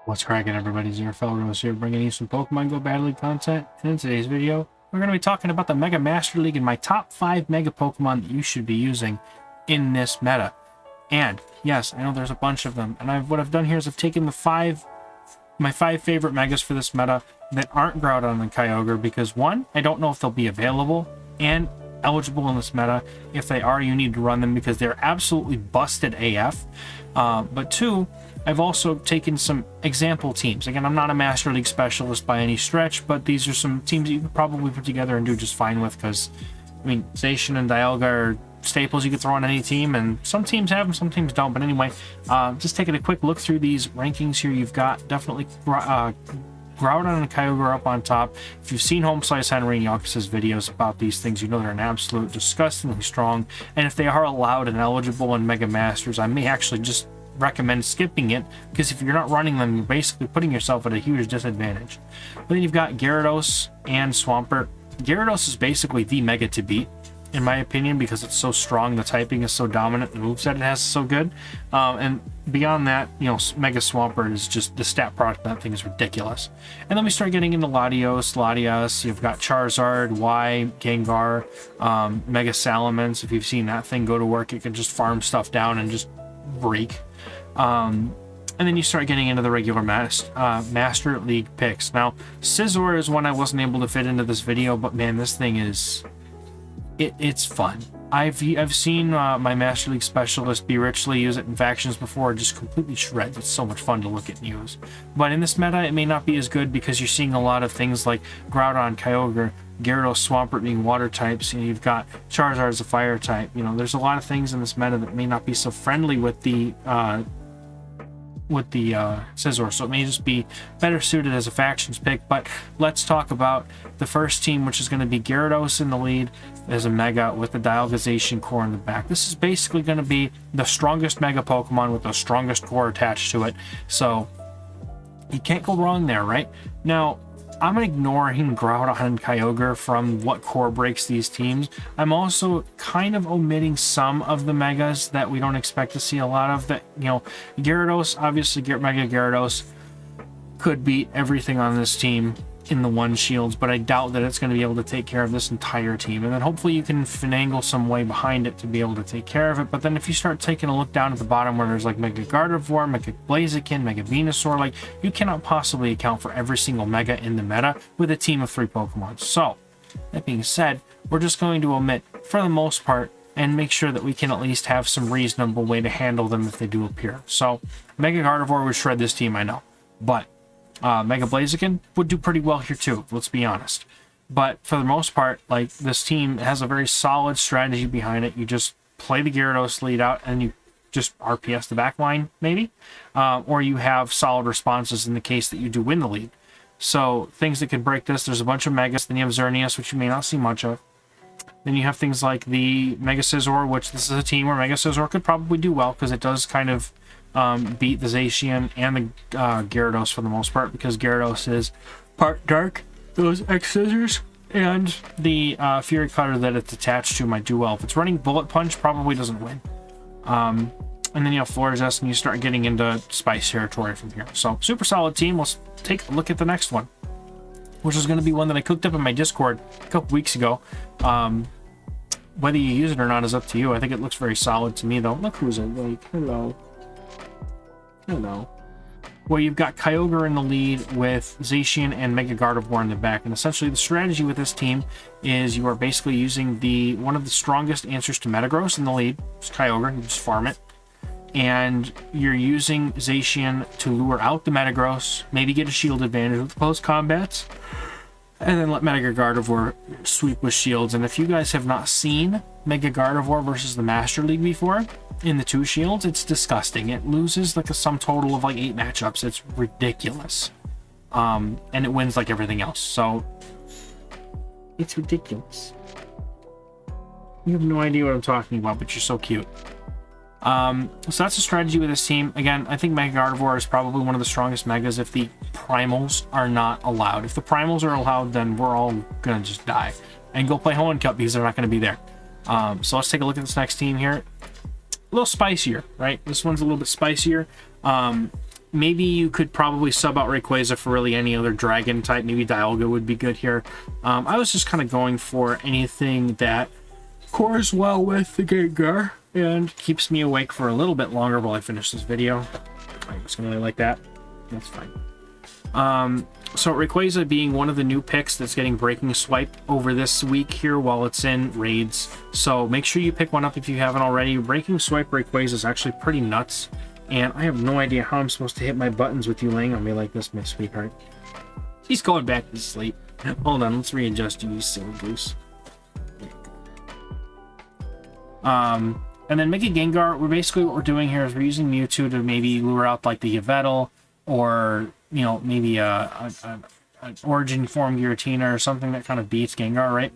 What's cracking, everybody? It's your fellow Rose here, bringing you some Pokemon Go Battle League content. And in today's video, we're going to be talking about the Mega Master League and my top 5 Mega Pokemon that you should be using in this meta. And yes, I know there's a bunch of them. And what I've done here is I've taken my 5 favorite Megas for this meta that aren't Groudon and Kyogre because one, I don't know if they'll be available and eligible in this meta. If they are, you need to run them because they're absolutely busted AF. But two, I've also taken some example teams. Again, I'm not a Master League specialist by any stretch, but these are some teams that you could probably put together and do just fine with because, I mean, Zacian and Dialga are staples you could throw on any team, and some teams have them, some teams don't. But anyway, just taking a quick look through these rankings here, you've got definitely Groudon and Kyogre up on top. If you've seen Home Slice Henry and Yox's videos about these things, you know they're an absolute disgustingly strong. And if they are allowed and eligible in Mega Masters, I may actually just recommend skipping it, because if you're not running them, you're basically putting yourself at a huge disadvantage. But then you've got Gyarados and Swampert. Gyarados is basically the Mega to beat, in my opinion, because it's so strong, the typing is so dominant, the moveset it has is so good. And beyond that, you know, Mega Swampert is just, the stat product of that thing is ridiculous. And then we start getting into Latios, you've got Charizard, Gengar, Mega Salamence. If you've seen that thing go to work, it can just farm stuff down and just break. And then you start getting into the regular Master League picks. Now, Scizor is one I wasn't able to fit into this video, but man, this thing is... It's fun. I've seen my Master League specialist be richly use it in factions before. It just completely shreds. It's so much fun to look at and use. But in this meta, it may not be as good because you're seeing a lot of things like Groudon, Kyogre, Gyarados, Swampert being water types, and you've got Charizard as a fire type. You know, there's a lot of things in this meta that may not be so friendly with the Scizor, so it may just be better suited as a factions pick. But let's talk about the first team, which is going to be Gyarados in the lead as a Mega with the Dialgazation core in the back. This is basically going to be the strongest Mega Pokemon with the strongest core attached to it, so you can't go wrong there, right? Now, I'm ignoring Groudon and Kyogre from what core breaks these teams. I'm also kind of omitting some of the Megas that we don't expect to see a lot of. That, you know, Gyarados, obviously Mega Gyarados could beat everything on this team in the one shields, but I doubt that it's going to be able to take care of this entire team. And then hopefully you can finagle some way behind it to be able to take care of it. But then if you start taking a look down at the bottom where there's like Mega Gardevoir, Mega Blaziken, Mega Venusaur, like, you cannot possibly account for every single Mega in the meta with a team of 3 Pokemon. So that being said, we're just going to omit for the most part and make sure that we can at least have some reasonable way to handle them if they do appear. So Mega Gardevoir would shred this team, I know, but Mega Blaziken would do pretty well here too, let's be honest. But for the most part, like, this team has a very solid strategy behind it. You just play the Gyarados lead out and you just RPS the back line, maybe. Or you have solid responses in the case that you do win the lead. So things that could break this, there's a bunch of Megas. Then you have Xerneas, which you may not see much of. Then you have things like the Mega Scizor, which this is a team where Mega Scizor could probably do well because it does kind of beat the Zacian and the Gyarados for the most part, because Gyarados is part dark, those X-Scissors, and the Fury Cutter that it's attached to might do well. If it's running Bullet Punch, probably doesn't win. And then you have Florges, and you start getting into Spice territory from here. So, super solid team. Let's take a look at the next one, which is going to be one that I cooked up in my Discord a couple weeks ago. Whether you use it or not is up to you. I think it looks very solid to me, though. Look who's it, like, hello. Well, you've got Kyogre in the lead with Zacian and Mega Gardevoir in the back. And essentially the strategy with this team is you are basically using one of the strongest answers to Metagross in the lead. It's Kyogre, you just farm it. And you're using Zacian to lure out the Metagross, maybe get a shield advantage with close combats, and then let Mega Gardevoir sweep with shields. And if you guys have not seen Mega Gardevoir versus the Master League before, in the 2 shields, it's disgusting. It loses like a sum total of like 8 matchups. It's ridiculous. And it wins like everything else. So it's ridiculous. You have no idea what I'm talking about, but you're so cute. So that's the strategy with this team. Again, I think Mega Gardevoir is probably one of the strongest Megas if the Primals are not allowed. If the Primals are allowed, then we're all gonna just die and go play Hoenn Cup because they're not gonna be there. So let's take a look at this next team here. A little spicier, right? This one's a little bit spicier. maybe you could probably sub out Rayquaza for really any other dragon type. Maybe Dialga would be good here. I was just kind of going for anything that cores well with the Gengar and keeps me awake for a little bit longer while I finish this video. I'm just gonna like that. That's fine. So Rayquaza being one of the new picks that's getting Breaking Swipe over this week here while it's in raids. So make sure you pick one up if you haven't already. Breaking Swipe Rayquaza is actually pretty nuts. And I have no idea how I'm supposed to hit my buttons with you laying on me like this, my sweetheart. He's going back to sleep. Hold on, let's readjust you, you silly goose. And then Mega Gengar, basically what we're doing here is we're using Mewtwo to maybe lure out like the Yveltal, or, you know, maybe an Origin form Giratina or something that kind of beats Gengar, right?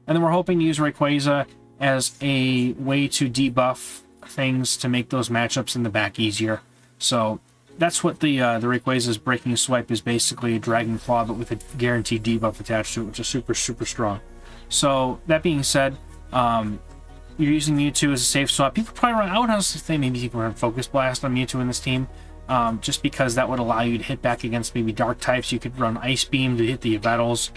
And then we're hoping to use Rayquaza as a way to debuff things to make those matchups in the back easier. So that's what the Rayquaza's Breaking Swipe is, basically a Dragon Claw, but with a guaranteed debuff attached to it, which is super, super strong. So that being said, you're using Mewtwo as a safe swap. People probably run, I would honestly say maybe people run Focus Blast on Mewtwo in this team, just because that would allow you to hit back against maybe dark types. You could run Ice Beam to hit the Yveltals.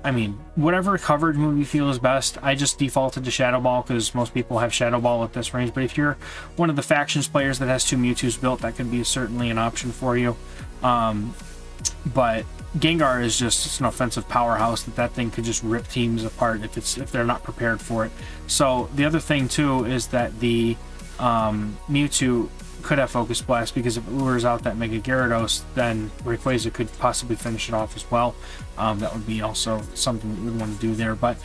I mean, whatever coverage move you feel is best. I just defaulted to Shadow Ball because most people have Shadow Ball at this range, but if you're one of the factions players that has 2 Mewtwo's built, that could be certainly an option for you. But Gengar is just an offensive powerhouse that thing could just rip teams apart if they're not prepared for it. So the other thing too is that the Mewtwo could have Focus Blast, because if it lures out that Mega Gyarados, then Rayquaza could possibly finish it off as well. That would be also something that we would want to do there. But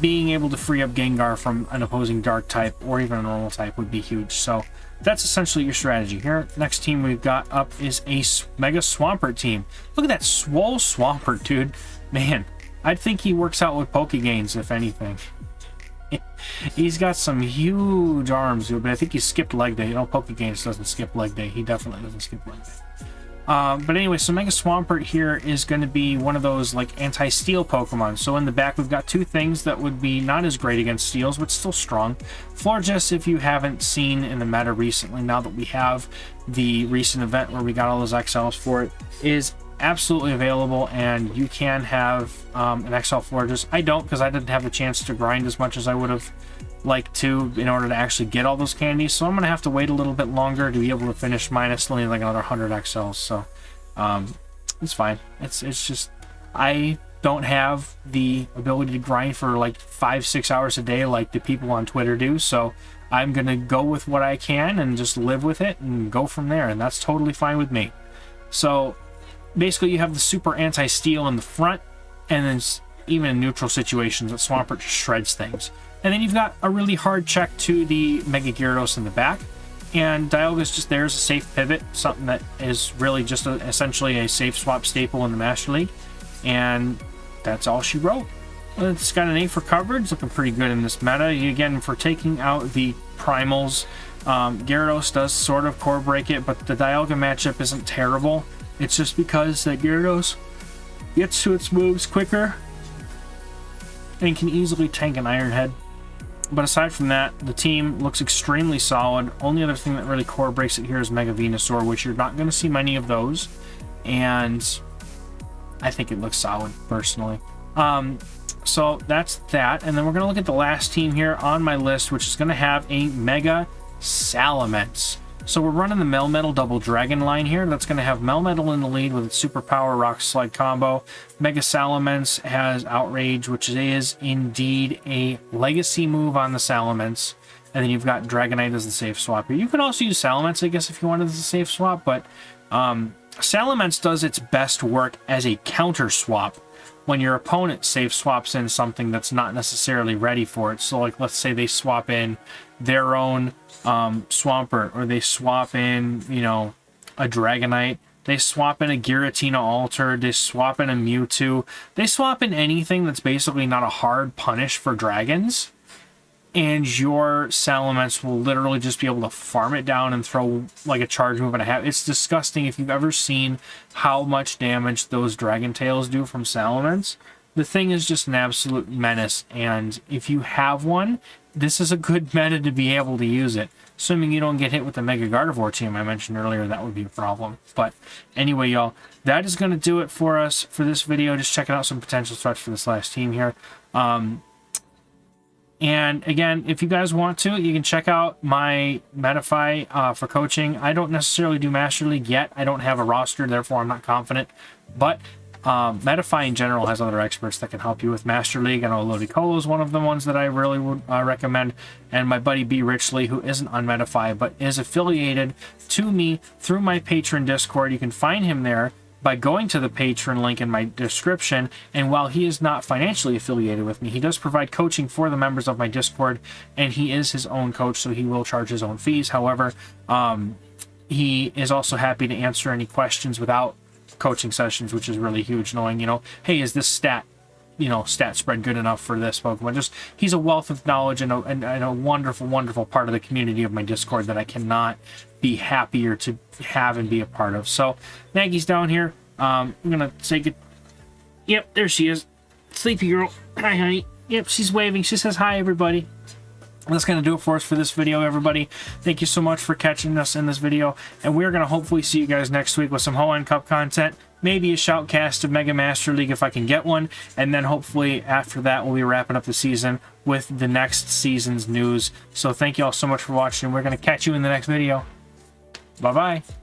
being able to free up Gengar from an opposing dark type or even a normal type would be huge. So that's essentially your strategy here. Next team we've got up is a Mega Swampert team. Look at that swole Swampert, dude. Man, I'd think he works out with Pokegains, if anything. He's got some huge arms, dude, but I think he skipped leg day. You know, Pokegains doesn't skip leg day. He definitely doesn't skip leg day. But anyway, so Mega Swampert here is going to be one of those like anti-steel Pokemon. So in the back, we've got 2 things that would be not as great against steels, but still strong. Florges, if you haven't seen in the meta recently, now that we have the recent event where we got all those XLs for it, is absolutely available, and you can have an XL Florges. I don't, because I didn't have the chance to grind as much as I would have liked to in order to actually get all those candies, so I'm gonna have to wait a little bit longer to be able to finish mine. It's only like another 100 XLs, so it's fine. It's just I don't have the ability to grind for like 5-6 hours a day like the people on Twitter do, so I'm gonna go with what I can and just live with it and go from there, and that's totally fine with me. So basically you have the super anti-steel in the front, and then even in neutral situations that Swampert just shreds things. And then you've got a really hard check to the Mega Gyarados in the back, and Dialga's just there as a safe pivot, something that is really just essentially a safe swap staple in the Master League, and that's all she wrote. It's got an A for coverage, looking pretty good in this meta. Again, for taking out the primals, Gyarados does sort of core break it, but the Dialga matchup isn't terrible. It's just because that Gyarados gets to its moves quicker and can easily tank an Iron Head. But aside from that, the team looks extremely solid. Only other thing that really core breaks it here is Mega Venusaur, which you're not going to see many of those. And I think it looks solid, personally. So that's that. And then we're going to look at the last team here on my list, which is going to have a Mega Salamence. So we're running the Melmetal Double Dragon line here. That's going to have Melmetal in the lead with its Superpower Rock Slide combo. Mega Salamence has Outrage, which is indeed a legacy move on the Salamence. And then you've got Dragonite as the safe swap here. You can also use Salamence, I guess, if you wanted as a safe swap, but Salamence does its best work as a counter swap when your opponent safe swaps in something that's not necessarily ready for it. So like, let's say they swap in their own Swampert, or they swap in, you know, a Dragonite, they swap in a Giratina Altered, they swap in a Mewtwo, they swap in anything that's basically not a hard punish for dragons, and your Salamence will literally just be able to farm it down and throw like a charge move and a half. It's disgusting. If you've ever seen how much damage those Dragon Tails do from Salamence, the thing is just an absolute menace, and if you have one, this is a good meta to be able to use it. Assuming you don't get hit with the Mega Gardevoir team I mentioned earlier, that would be a problem. But anyway, y'all, that is going to do it for us for this video. Just checking out some potential threats for this last team here. And again, if you guys want to, you can check out my Metafy for coaching. I don't necessarily do Master League yet. I don't have a roster, therefore I'm not confident. But Metafy in general has other experts that can help you with Master League. I know Ludicolo is one of the ones that I really would recommend. And my buddy B. Richley, who isn't on Metafy, but is affiliated to me through my Patreon Discord. You can find him there by going to the Patreon link in my description. And while he is not financially affiliated with me, he does provide coaching for the members of my Discord, and he is his own coach, so he will charge his own fees. However, he is also happy to answer any questions without coaching sessions, which is really huge, knowing, you know, hey, is this stat spread good enough for this Pokemon? Just, he's a wealth of knowledge and a wonderful, wonderful part of the community of my Discord that I cannot be happier to have and be a part of. So Maggie's down here. I'm gonna say good. Yep, there she is. Sleepy girl. Hi, honey. Yep, she's waving. She says hi, everybody. That's going to do it for us for this video, everybody. Thank you so much for catching us in this video, and we're going to hopefully see you guys next week with some Hoenn Cup content, maybe a shoutcast of Mega Master League if I can get one, and then hopefully after that we'll be wrapping up the season with the next season's news. So thank you all so much for watching. We're going to catch you in the next video. Bye-bye.